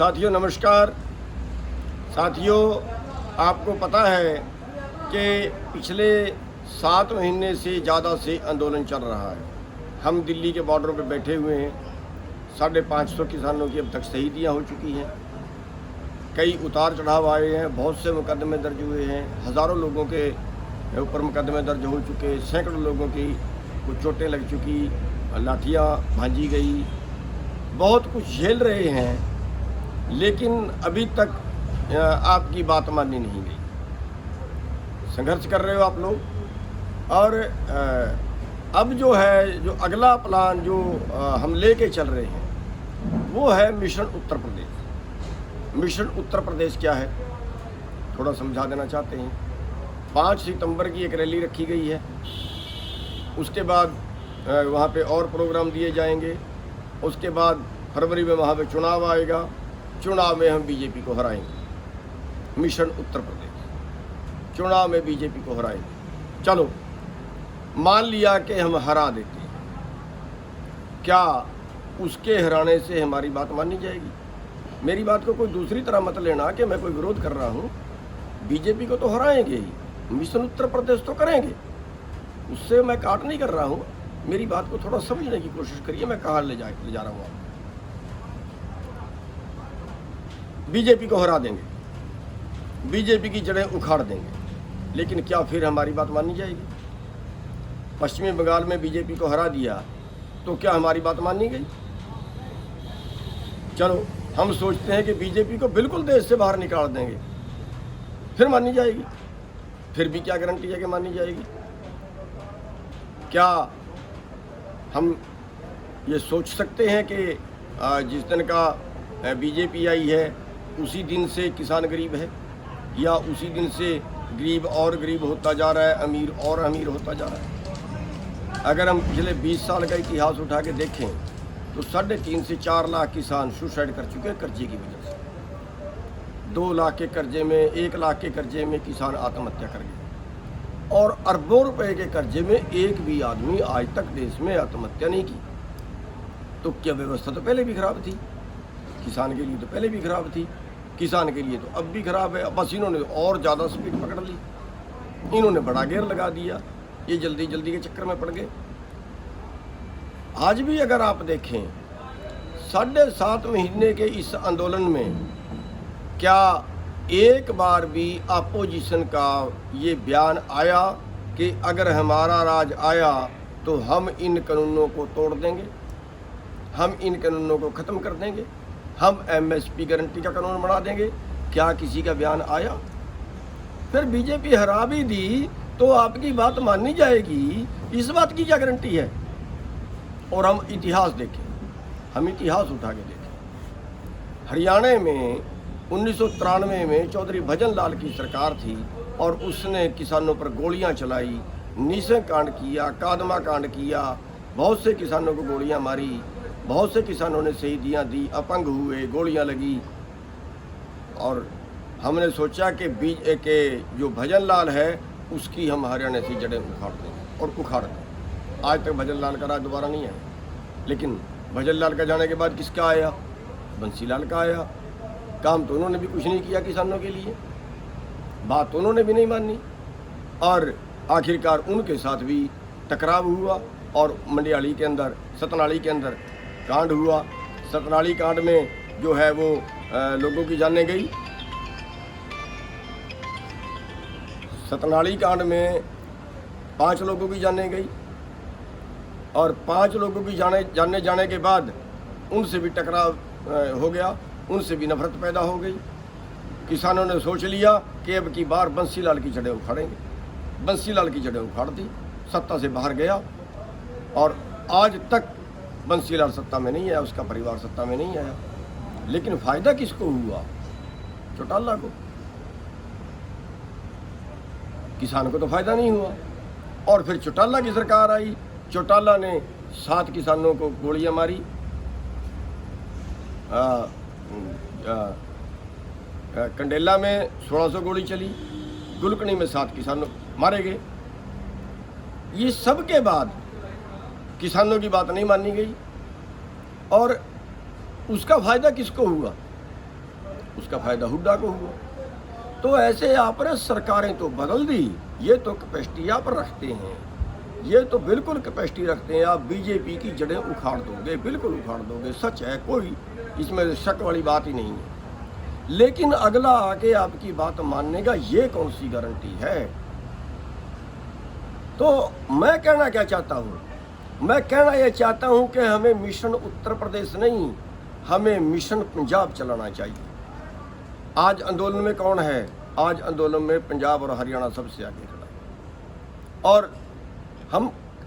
साथियों नमस्कार। साथियों, आपको पता है कि पिछले 7 महीने से ज़्यादा से आंदोलन चल रहा है। हम दिल्ली के बॉर्डर पर बैठे हुए हैं। 550 किसानों की अब तक शहीदियाँ हो चुकी हैं। कई उतार चढ़ाव आए हैं, बहुत से मुकदमे दर्ज हुए हैं, हज़ारों लोगों के ऊपर मुकदमे दर्ज हो चुके, सैकड़ों लोगों की कुछ चोटें लग चुकी, लाठियाँ भांजी गई, बहुत कुछ झेल रहे हैं, लेकिन अभी तक आपकी बात मानी नहीं गई। संघर्ष कर रहे हो आप लोग। और अब जो है, जो अगला प्लान जो हम लेके चल रहे हैं वो है मिशन उत्तर प्रदेश। मिशन उत्तर प्रदेश क्या है, थोड़ा समझा देना चाहते हैं। 5 सितंबर की एक रैली रखी गई है। उसके बाद वहाँ पे और प्रोग्राम दिए जाएंगे। उसके बाद फरवरी में वहाँ पे चुनाव आएगा। चुनाव में हम बीजेपी को हराएंगे। मिशन उत्तर प्रदेश, चुनाव में बीजेपी को हराएंगे। चलो मान लिया कि हम हरा देते हैं, क्या उसके हराने से हमारी बात मानी जाएगी? मेरी बात को कोई दूसरी तरह मत लेना कि मैं कोई विरोध कर रहा हूँ। बीजेपी को तो हराएंगे ही, मिशन उत्तर प्रदेश तो करेंगे, उससे मैं काट नहीं कर रहा हूँ। मेरी बात को थोड़ा समझने की कोशिश करिए, मैं कहाँ ले जा रहा हूँ। आपको बीजेपी को हरा देंगे, बीजेपी की जड़ें उखाड़ देंगे, लेकिन क्या फिर हमारी बात मानी जाएगी? पश्चिमी बंगाल में बीजेपी को हरा दिया तो क्या हमारी बात मानी गई? चलो हम सोचते हैं कि बीजेपी को बिल्कुल देश से बाहर निकाल देंगे, फिर मानी जाएगी। फिर भी क्या गारंटी है कि मानी जाएगी? क्या हम ये सोच सकते हैं कि जिस दिन का बीजेपी आई है उसी दिन से किसान गरीब है, या उसी दिन से गरीब और गरीब होता जा रहा है, अमीर और अमीर होता जा रहा है? अगर हम पिछले 20 साल का इतिहास उठा के देखें तो 3.5 से 4 लाख किसान सुसाइड कर चुके हैं कर्जे की वजह से। 2 लाख के कर्जे में, 1 लाख के कर्जे में किसान आत्महत्या कर गए, और अरबों रुपए के कर्जे में एक भी आदमी आज तक देश में आत्महत्या नहीं की। तो क्या व्यवस्था तो पहले भी खराब थी? किसान के लिए तो पहले भी खराब थी, किसान के लिए तो अब भी खराब है। बस इन्होंने और ज़्यादा स्पीड पकड़ ली, इन्होंने बड़ा गेयर लगा दिया, ये जल्दी जल्दी के चक्कर में पड़ गए। आज भी अगर आप देखें 7.5 महीने के इस आंदोलन में क्या एक बार भी अपोजिशन का ये बयान आया कि अगर हमारा राज आया तो हम इन कानूनों को तोड़ देंगे, हम इन कानूनों को ख़त्म कर देंगे, हम एमएसपी गारंटी का कानून बना देंगे? क्या किसी का बयान आया? फिर बीजेपी हरा भी दी तो आपकी बात मानी जाएगी, इस बात की क्या गारंटी है? और हम इतिहास देखें, हम इतिहास उठा के देखें। हरियाणा में 1993 में चौधरी भजन लाल की सरकार थी और उसने किसानों पर गोलियां चलाई, नीसे कांड किया, कादमा कांड किया, बहुत से किसानों को गोलियां मारी, बहुत से किसानों ने शहीदियाँ दी, अपंग हुए, गोलियां लगी। और हमने सोचा कि जो भजन लाल है उसकी हम हरियाणा से जड़ें उखाड़ दें, और उखाड़ दें। आज तक भजन लाल का राज दोबारा नहीं आया, लेकिन भजन लाल का जाने के बाद किसका आया? बंसी लाल का आया। काम तो उन्होंने भी कुछ नहीं किया किसानों के लिए, बात तो उन्होंने भी नहीं मानी, और आखिरकार उनके साथ भी टकराव हुआ और मंडियाली के अंदर, सतनाली के अंदर कांड हुआ। सतनाली कांड में जो है वो लोगों की जानें गई। सतनाली कांड में 5 लोगों की जानें गई, और 5 लोगों की जाने के बाद उनसे भी टकराव हो गया, उनसे भी नफरत पैदा हो गई। किसानों ने सोच लिया कि अब की बार बंसी लाल की जड़ें उखाड़ेंगे। बंसी लाल की जड़ें उखाड़ दी, सत्ता से बाहर गया, और आज तक बंसी लाल सत्ता में नहीं आया, उसका परिवार सत्ता में नहीं आया। लेकिन फ़ायदा किसको हुआ? चौटाला को। किसान को तो फ़ायदा नहीं हुआ। और फिर चौटाला की सरकार आई, चौटाला ने 7 किसानों को गोलियां मारी, कंडेला में 1600 गोली चली, गुलकनी में 7 किसान मारे गए। ये सब के बाद किसानों की बात नहीं मानी गई, और उसका फ़ायदा किसको हुआ? उसका फ़ायदा हुड्डा को हुआ। तो ऐसे आपने सरकारें तो बदल दी, ये तो कैपेसिटी आप रखते हैं, ये तो बिल्कुल कैपेसिटी रखते हैं, आप बीजेपी की जड़ें उखाड़ दोगे, बिल्कुल उखाड़ दोगे, सच है, कोई इसमें शक वाली बात ही नहीं है। लेकिन अगला आके आपकी बात मानने का ये कौन सी गारंटी है? तो मैं कहना क्या चाहता हूँ, मैं कहना ये चाहता हूँ कि हमें मिशन उत्तर प्रदेश नहीं, हमें मिशन पंजाब चलाना चाहिए। आज आंदोलन में कौन है? आज आंदोलन में पंजाब और हरियाणा सबसे आगे खड़ा है। और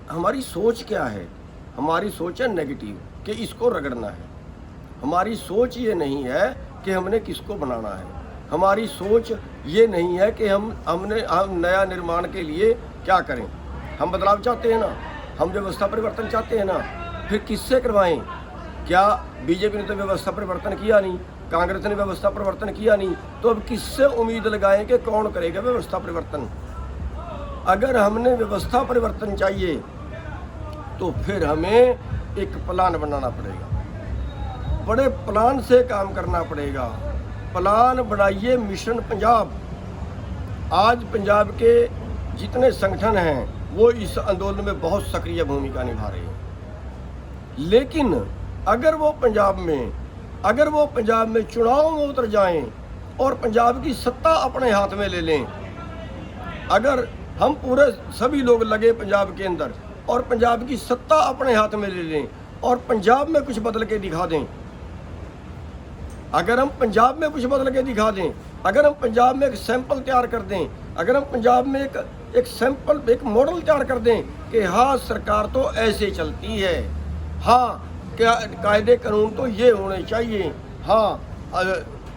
हमारी सोच क्या है? हमारी सोच है नेगेटिव, कि इसको रगड़ना है। हमारी सोच ये नहीं है कि हमने किसको बनाना है। हमारी सोच ये नहीं है कि हम नया निर्माण के लिए क्या करें। हम बदलाव चाहते हैं ना, हम व्यवस्था परिवर्तन चाहते हैं ना, फिर किससे करवाएं? क्या बीजेपी ने तो व्यवस्था परिवर्तन किया नहीं, कांग्रेस ने व्यवस्था परिवर्तन किया नहीं, तो अब किससे उम्मीद लगाएं कि कौन करेगा व्यवस्था परिवर्तन? अगर हमने व्यवस्था परिवर्तन चाहिए तो फिर हमें एक प्लान बनाना पड़ेगा, बड़े प्लान से काम करना पड़ेगा। प्लान बनाइए मिशन पंजाब। आज पंजाब के जितने संगठन हैं वो इस आंदोलन में बहुत सक्रिय भूमिका निभा रहे हैं। लेकिन अगर वो पंजाब में चुनाव में उतर जाएं और पंजाब की सत्ता अपने हाथ में ले लें, अगर हम पूरे सभी लोग लगे पंजाब के अंदर और पंजाब की सत्ता अपने हाथ में ले लें और पंजाब में कुछ बदल के दिखा दें, अगर हम पंजाब में कुछ बदल के दिखा दें, अगर हम पंजाब में एक सैंपल तैयार कर दें, अगर हम पंजाब में एक सैंपल, एक मॉडल तैयार कर दें कि हाँ सरकार तो ऐसे चलती है, हाँ क्या कायदे कानून तो ये होने चाहिए, हाँ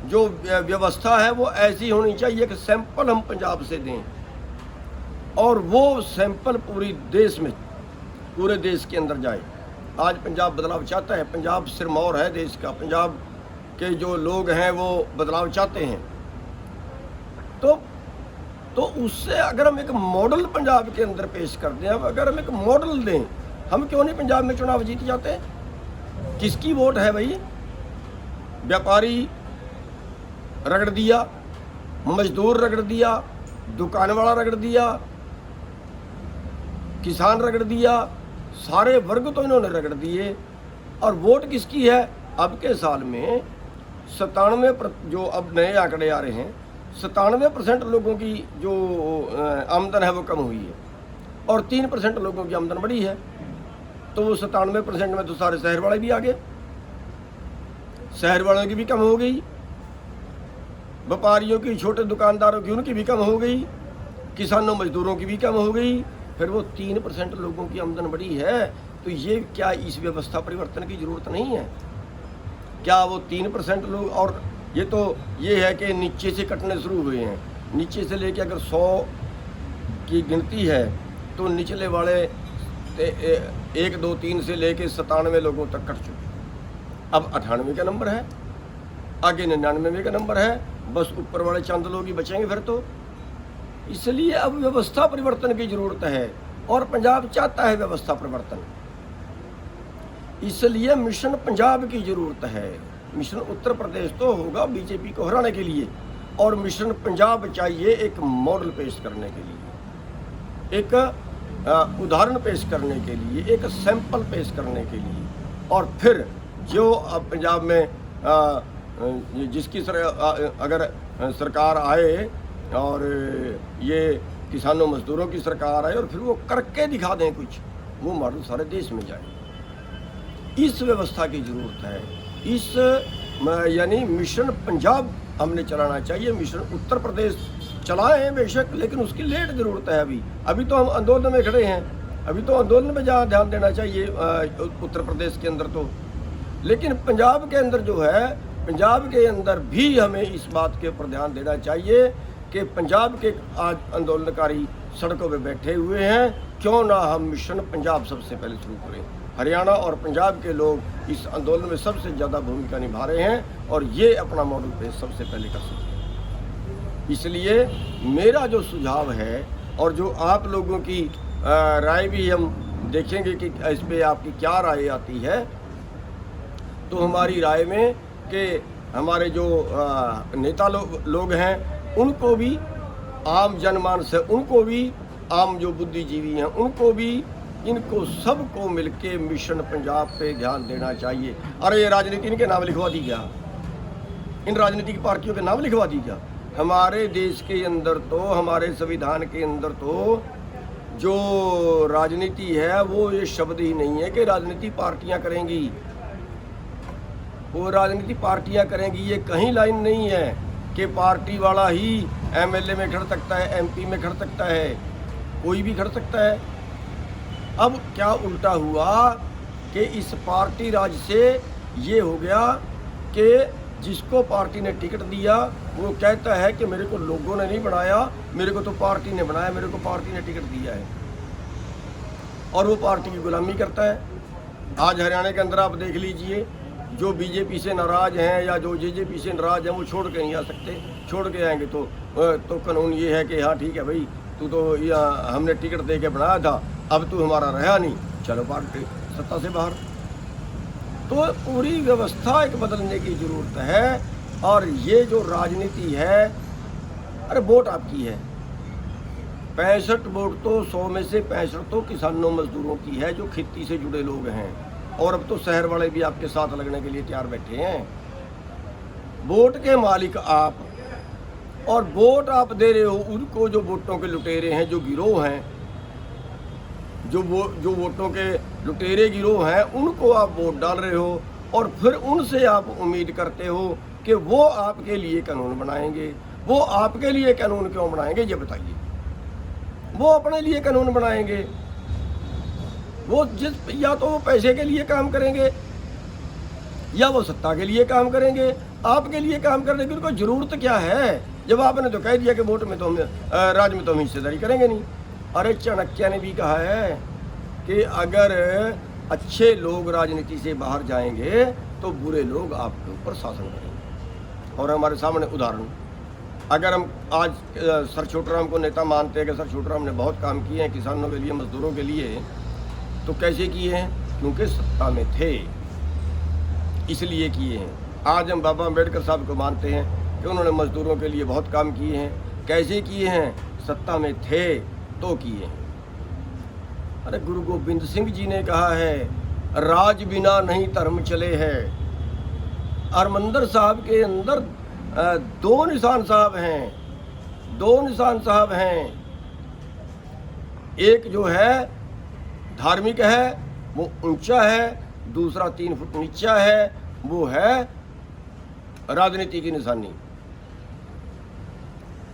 जो व्यवस्था है वो ऐसी होनी चाहिए, कि सैंपल हम पंजाब से दें और वो सैंपल पूरे देश के अंदर जाए। आज पंजाब बदलाव चाहता है, पंजाब सिरमौर है देश का, पंजाब के जो लोग हैं वो बदलाव चाहते हैं। तो उससे अगर हम एक मॉडल पंजाब के अंदर पेश कर दें, अगर हम एक मॉडल दें, हम क्यों नहीं पंजाब में चुनाव जीत जाते? किसकी वोट है भाई? व्यापारी रगड़ दिया, मजदूर रगड़ दिया, दुकान वाला रगड़ दिया, किसान रगड़ दिया, सारे वर्ग तो इन्होंने रगड़ दिए। और वोट किसकी है? अब के साल में 97, जो अब नए आंकड़े आ रहे हैं, 97% लोगों की जो आमदन है वो कम हुई है और 3% लोगों की आमदन बढ़ी है। तो वो 97% में तो सारे शहर वाले भी आ गए, शहर वालों की भी कम हो गई, व्यापारियों की, छोटे दुकानदारों की, उनकी भी कम हो गई, किसानों मजदूरों की भी कम हो गई। फिर वो 3% लोगों की आमदन बढ़ी है। तो ये क्या इस व्यवस्था परिवर्तन की ज़रूरत नहीं है? क्या वो 3% लोग, और ये है कि नीचे से कटने शुरू हुए हैं, नीचे से लेके अगर 100 की गिनती है तो निचले वाले 1, 2, 3 से लेके 97 लोगों तक कट चुके। अब 98 का नंबर है, आगे 99 का नंबर है, बस ऊपर वाले चंद लोग ही बचेंगे फिर तो। इसलिए अब व्यवस्था परिवर्तन की ज़रूरत है और पंजाब चाहता है व्यवस्था परिवर्तन, इसलिए मिशन पंजाब की ज़रूरत है। मिशन उत्तर प्रदेश तो होगा बीजेपी को हराने के लिए, और मिशन पंजाब चाहिए एक मॉडल पेश करने के लिए, एक उदाहरण पेश करने के लिए, एक सैंपल पेश करने के लिए। और फिर जो अब पंजाब में जिसकी अगर सरकार आए और ये किसानों मजदूरों की सरकार आए और फिर वो करके दिखा दें कुछ, वो मॉडल सारे देश में जाए। इस व्यवस्था की ज़रूरत है। इस यानी मिशन पंजाब हमने चलाना चाहिए। मिशन उत्तर प्रदेश चलाएं बेशक, लेकिन उसकी लेट ज़रूरत है। अभी तो हम आंदोलन में खड़े हैं, अभी तो आंदोलन में जहाँ ध्यान देना चाहिए उत्तर प्रदेश के अंदर तो, लेकिन पंजाब के अंदर जो है, पंजाब के अंदर भी हमें इस बात के ऊपर ध्यान देना चाहिए कि पंजाब के आज आंदोलनकारी सड़कों पे बैठे हुए हैं, क्यों ना हम मिशन पंजाब सबसे पहले शुरू करें। हरियाणा और पंजाब के लोग इस आंदोलन में सबसे ज़्यादा भूमिका निभा रहे हैं और ये अपना मॉडल पेश सबसे पहले कर सकते हैं। इसलिए मेरा जो सुझाव है और जो आप लोगों की राय भी हम देखेंगे कि इस पर आपकी क्या राय आती है, तो हमारी राय में कि हमारे जो नेता लोग हैं उनको भी, आम जनमानस है उनको भी, आम जो बुद्धिजीवी हैं उनको भी, इनको सबको मिलके मिशन पंजाब पे ध्यान देना चाहिए। अरे ये राजनीति इनके नाम लिखवा दी क्या? इन राजनीतिक पार्टियों के नाम लिखवा दी क्या? हमारे देश के अंदर तो, हमारे संविधान के अंदर तो जो राजनीति है वो ये शब्द ही नहीं है कि राजनीति पार्टियां करेंगी, वो राजनीति पार्टियां करेंगी, ये कहीं लाइन नहीं है कि पार्टी वाला ही एमएलए में खड़ सकता है, एमपी में खड़ सकता है, कोई भी खड़ सकता है। अब क्या उल्टा हुआ कि इस पार्टी राज से ये हो गया कि जिसको पार्टी ने टिकट दिया वो कहता है कि मेरे को लोगों ने नहीं बनाया, मेरे को तो पार्टी ने बनाया, मेरे को पार्टी ने टिकट दिया है, और वो पार्टी की गुलामी करता है। आज हरियाणा के अंदर आप देख लीजिए, जो बीजेपी से नाराज हैं या जो जेजेपी से नाराज हैं वो छोड़ के नहीं आ सकते। छोड़ के आएंगे तो कानून ये है कि हाँ ठीक है भाई, तू तो हमने टिकट दे के बनाया था, अब तू हमारा रहा नहीं, चलो पार्टी सत्ता से बाहर। तो पूरी व्यवस्था एक बदलने की ज़रूरत है। और ये जो राजनीति है, अरे वोट आपकी है, 65 वोट तो 100 में से 65 तो किसानों मजदूरों की है जो खेती से जुड़े लोग हैं, और अब तो शहर वाले भी आपके साथ लगने के लिए तैयार बैठे हैं। वोट के मालिक आप, और वोट आप दे रहे हो उनको जो वोटों के लुटेरे हैं, जो गिरोह हैं, जो वोटों के लुटेरे गिरोह हैं, उनको आप वोट डाल रहे हो, और फिर उनसे आप उम्मीद करते हो कि वो आपके लिए कानून बनाएंगे। वो आपके लिए कानून क्यों बनाएंगे ये बताइए? वो अपने लिए कानून बनाएंगे, वो या तो वो पैसे के लिए काम करेंगे या वो सत्ता के लिए काम करेंगे। आपके लिए काम करने की उनको जरूरत क्या है, जब आपने तो कह दिया कि वोट में तो हम राज में तो हम हिस्सेदारी करेंगे नहीं। अरे चाणक्य ने भी कहा है कि अगर अच्छे लोग राजनीति से बाहर जाएंगे तो बुरे लोग आपके ऊपर शासन करेंगे। और हमारे सामने उदाहरण, अगर हम आज सर छोटूराम को नेता मानते हैं कि सर छोटूराम ने बहुत काम किए हैं किसानों के लिए, मजदूरों के लिए, तो कैसे किए हैं? क्योंकि सत्ता में थे इसलिए किए हैं। आज हम बाबा अम्बेडकर साहब को मानते हैं कि उन्होंने मजदूरों के लिए बहुत काम किए हैं। कैसे किए हैं? सत्ता में थे तो किए हैं। अरे गुरु गोबिंद सिंह जी ने कहा है, राज बिना नहीं धर्म चले है। हरमंदिर साहब के अंदर दो निशान साहब हैं, एक जो है धार्मिक है वो ऊंचा है, दूसरा 3 फुट नीचा है, वो है राजनीति की निशानी।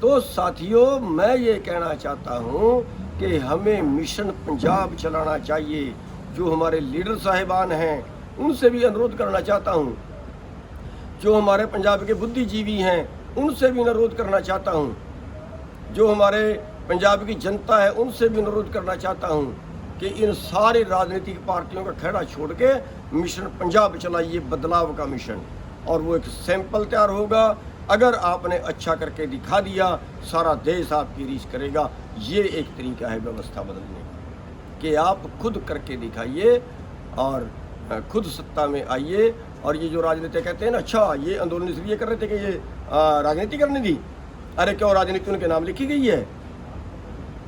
तो साथियों, मैं ये कहना चाहता हूँ कि हमें मिशन पंजाब चलाना चाहिए। जो हमारे लीडर साहिबान हैं उनसे भी अनुरोध करना चाहता हूँ, जो हमारे पंजाब के बुद्धिजीवी हैं उनसे भी अनुरोध करना चाहता हूँ, जो हमारे पंजाब की जनता है उनसे भी अनुरोध करना चाहता हूँ कि इन सारी राजनीतिक पार्टियों का खेड़ा छोड़ के मिशन पंजाब चलाइए, बदलाव का मिशन। और वो एक सैंपल तैयार होगा। अगर आपने अच्छा करके दिखा दिया, सारा देश आपकी रीस करेगा। ये एक तरीका है व्यवस्था बदलने का कि आप खुद करके दिखाइए और खुद सत्ता में आइए। और ये जो राजनीति कहते हैं ना, अच्छा ये आंदोलन इसलिए कर रहे थे कि ये राजनीति करने दी। अरे क्यों राजनीति उनके नाम लिखी गई है?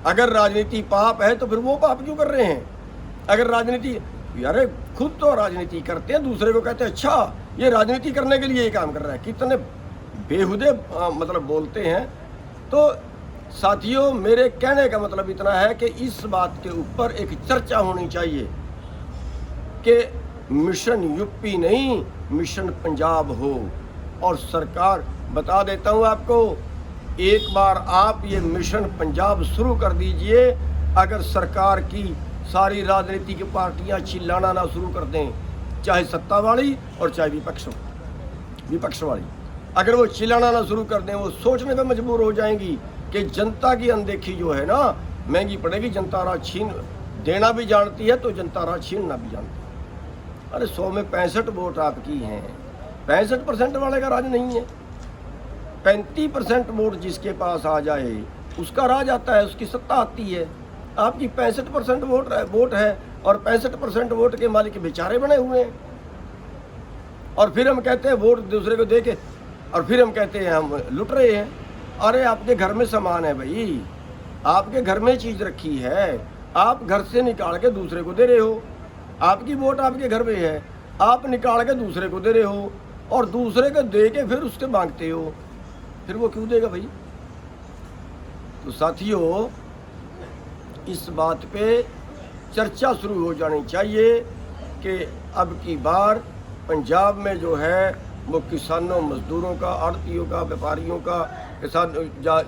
अगर राजनीति पाप है तो फिर वो पाप क्यों कर रहे हैं? अगर राजनीति, यार खुद तो राजनीति करते हैं, दूसरे को कहते हैं अच्छा ये राजनीति करने के लिए ये काम कर रहा है। कितने बेहुदे मतलब बोलते हैं। तो साथियों, मेरे कहने का मतलब इतना है कि इस बात के ऊपर एक चर्चा होनी चाहिए कि मिशन यूपी नहीं, मिशन पंजाब हो। और सरकार, बता देता हूँ आपको, एक बार आप ये मिशन पंजाब शुरू कर दीजिए, अगर सरकार की सारी राजनीतिक पार्टियां चिल्लाना ना शुरू कर दें, चाहे सत्ता वाली और चाहे विपक्ष वाली, अगर वो चिल्लाना ना शुरू कर दें, वो सोचने पे मजबूर हो जाएंगी कि जनता की अनदेखी जो है ना महंगी पड़ेगी। जनता राज छीन देना भी जानती है तो जनता राज छीनना भी जानती है। अरे 100 में 65 वोट आपकी हैं, 65% वाले का राज नहीं है। 35% वोट जिसके पास आ जाए उसका राज आता है, उसकी सत्ता आती है। आपकी 65% वोट है और 65% वोट के मालिक बेचारे बने हुए हैं। और फिर हम कहते हैं वोट दूसरे को दे के, और फिर हम कहते हैं हम लुट रहे हैं। अरे आपके घर में सामान है भाई, आपके घर में चीज़ रखी है, आप घर से निकाल के दूसरे को दे रहे हो। आपकी वोट आपके घर में है, आप निकाल के दूसरे को दे रहे हो, और दूसरे को दे के फिर उसके मांगते हो, फिर वो क्यों देगा भाई? तो साथियों, इस बात पे चर्चा शुरू हो जानी चाहिए कि अब की बार पंजाब में जो है वो किसानों, मजदूरों का, आड़तियों का, व्यापारियों का, किसान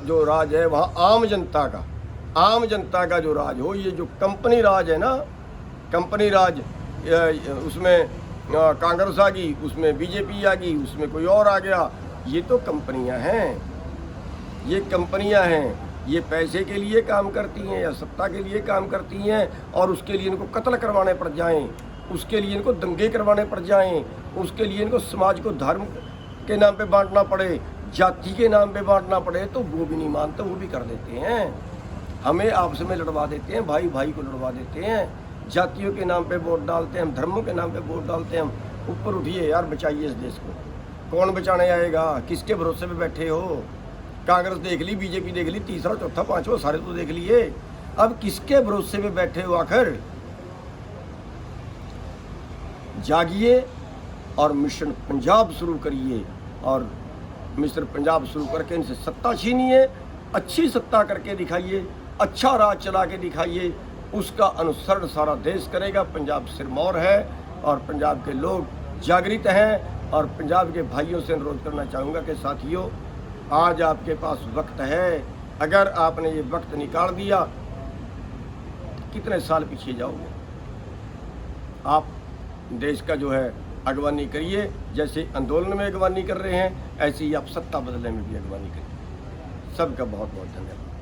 जो राज है वहाँ आम जनता का जो राज हो। ये जो कंपनी राज है ना, कंपनी राज, उसमें कांग्रेस आ गई, उसमें बीजेपी आ गई, उसमें कोई और आ गया, ये तो कंपनियां हैं, ये कंपनियां हैं। ये पैसे के लिए काम करती हैं या सत्ता के लिए काम करती हैं, और उसके लिए इनको कत्ल करवाने पड़ जाएं, उसके लिए इनको दंगे करवाने पड़ जाएं, उसके लिए इनको समाज को धर्म के नाम पे बांटना पड़े, जाति के नाम पे बांटना पड़े, तो वो भी नहीं मानते, वो भी कर देते हैं। हमें आपस में लड़वा देते हैं, भाई भाई को लड़वा देते हैं, जातियों के नाम पे वोट डालते हैं, हम धर्मों के नाम पे वोट डालते हैं। हम ऊपर उठिए यार, बचाइए इस देश को। कौन बचाने आएगा? किसके भरोसे पे बैठे हो? कांग्रेस देख ली, बीजेपी देख ली, तीसरा चौथा पांचवा सारे तो देख लिए, अब किसके भरोसे पे बैठे हो आखिर? जागिए और मिशन पंजाब शुरू करिए, और मिशन पंजाब शुरू करके इनसे सत्ता छीनिए, अच्छी सत्ता करके दिखाइए, अच्छा राज चला के दिखाइए, उसका अनुसरण सारा देश करेगा। पंजाब सिरमौर है और पंजाब के लोग जागृत हैं, और पंजाब के भाइयों से अनुरोध करना चाहूँगा कि साथियों, आज आपके पास वक्त है। अगर आपने ये वक्त निकाल दिया, कितने साल पीछे जाओगे? आप देश का जो है अगवानी करिए, जैसे आंदोलन में अगवानी कर रहे हैं, ऐसे ही आप सत्ता बदलने में भी अगवानी करिए। सबका बहुत बहुत धन्यवाद।